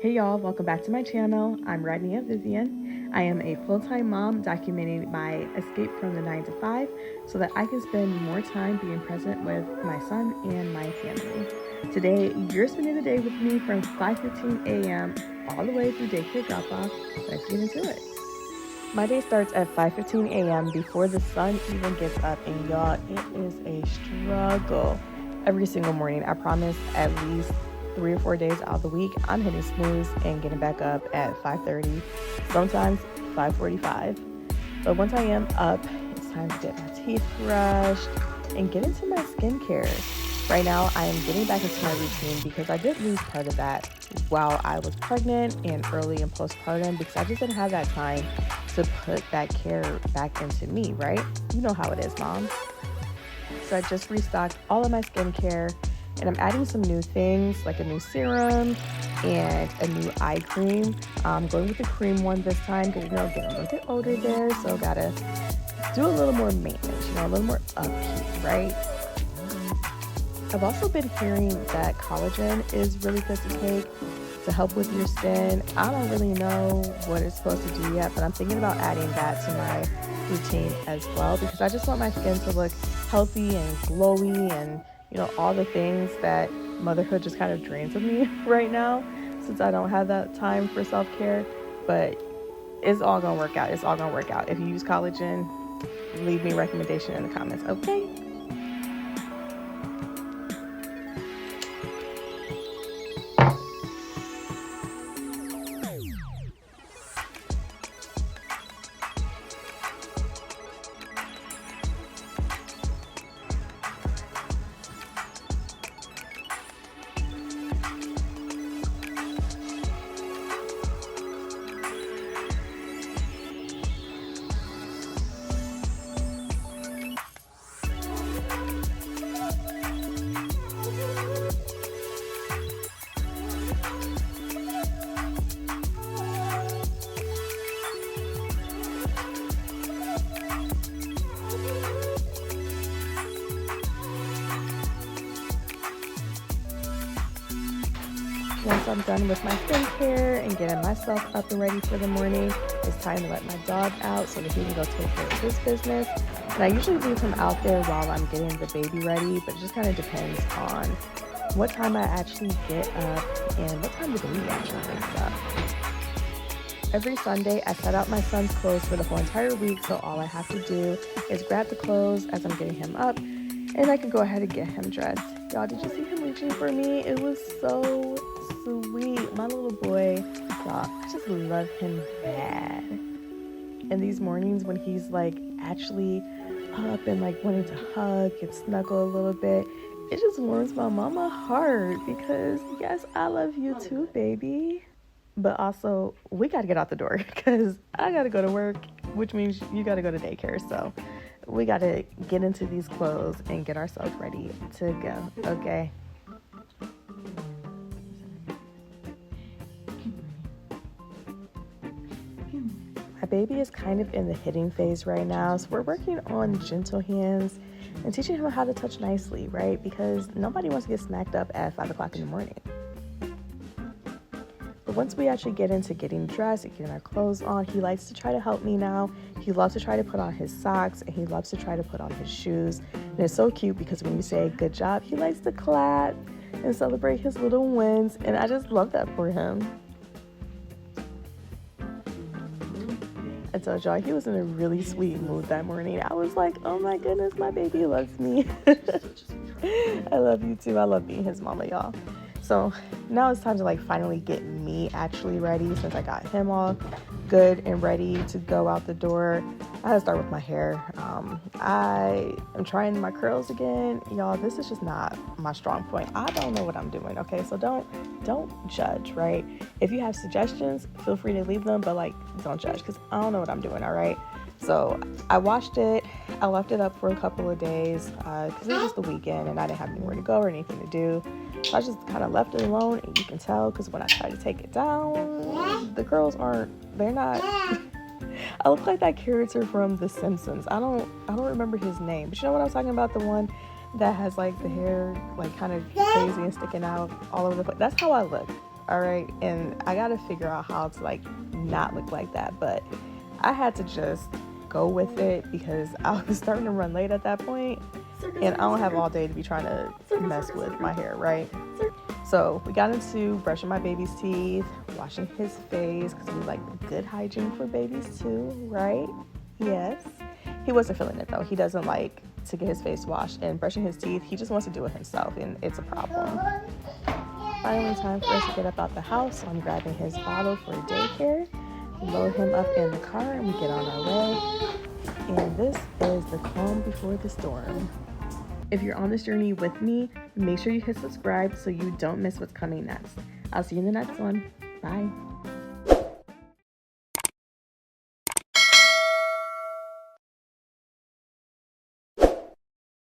Hey y'all, welcome back to my channel. I'm Rodneya Vivian. I am a full-time mom documenting my escape from the 9 to 5 so that I can spend more time being present with my son and my family. Today, you're spending the day with me from 5:15 a.m. all the way through daycare drop-off. Let's get into it. My day starts at 5:15 a.m. before the sun even gets up, and y'all, it is a struggle every single morning. I promise at least 3 or 4 days out of the week, I'm hitting snooze and getting back up at 5:30, sometimes 5:45. But once I am up, it's time to get my teeth brushed and get into my skincare. Right now, I am getting back into my routine because I did lose part of that while I was pregnant and early in postpartum because I just didn't have that time to put that care back into me, right? You know how it is, mom. So I just restocked all of my skincare, and I'm adding some new things like a new serum and a new eye cream. I'm going with the cream one this time because, getting a little bit older there, so gotta do a little more maintenance, a little more upkeep, right? I've also been hearing that collagen is really good to take to help with your skin. I don't really know what it's supposed to do yet, but I'm thinking about adding that to my routine as well because I just want my skin to look healthy and glowy and all the things that motherhood just kind of drains of me right now since I don't have that time for self-care. But it's all gonna work out. It's all gonna work out. If you use collagen, leave me a recommendation in the comments, okay? Once I'm done with my skincare and getting myself up and ready for the morning, it's time to let my dog out so that he can go take care of his business. And I usually leave him out there while I'm getting the baby ready, but it just kind of depends on what time I actually get up and what time the baby actually wakes up. Every Sunday, I set out my son's clothes for the whole entire week, so all I have to do is grab the clothes as I'm getting him up, and I can go ahead and get him dressed. Y'all, did you see him reaching for me? It was so sweet. My little boy, y'all, I just love him bad. And these mornings when he's actually up and wanting to hug and snuggle a little bit, it just warms my mama heart because yes, I love you too, baby. But also, we got to get out the door because I got to go to work, which means you got to go to daycare. So we got to get into these clothes and get ourselves ready to go, okay? My baby is kind of in the hitting phase right now, so we're working on gentle hands and teaching him how to touch nicely, right? Because nobody wants to get smacked up at 5 o'clock in the morning. But once we actually get into getting dressed and getting our clothes on, he likes to try to help me now. He loves to try to put on his socks and he loves to try to put on his shoes. And it's so cute because when you say good job, he likes to clap and celebrate his little wins. And I just love that for him. I told y'all he was in a really sweet mood that morning. I was like, oh my goodness, my baby loves me. I love you too. I love being his mama, y'all. So now it's time to finally get me actually ready since I got him all good and ready to go out the door. I had to start with my hair. I am trying my curls again. Y'all, this is just not my strong point. I don't know what I'm doing, okay? So don't judge, right? If you have suggestions, feel free to leave them, but don't judge because I don't know what I'm doing, all right? So I washed it. I left it up for a couple of days because it was just the weekend and I didn't have anywhere to go or anything to do. So I just kind of left it alone, and you can tell because when I try to take it down, the curls they're not. I look like that character from The Simpsons. I don't remember his name, but you know what I'm talking about? The one that has the hair kind of crazy and sticking out all over the place. That's how I look. all right? And I got to figure out how to like not look like that, but I had to just go with it because I was starting to run late at that point, and I don't have all day to be trying to mess with my hair, right? So we got into brushing my baby's teeth, washing his face, because we like good hygiene for babies too, right? Yes. He wasn't feeling it though. He doesn't like to get his face washed, and brushing his teeth, he just wants to do it himself, and it's a problem. Finally, time for us to get up out the house, so I'm grabbing his bottle for daycare, load him up in the car, and we get on our way. And this is the calm before the storm. If you're on this journey with me, make sure you hit subscribe so you don't miss what's coming next. I'll see you in the next one. Bye.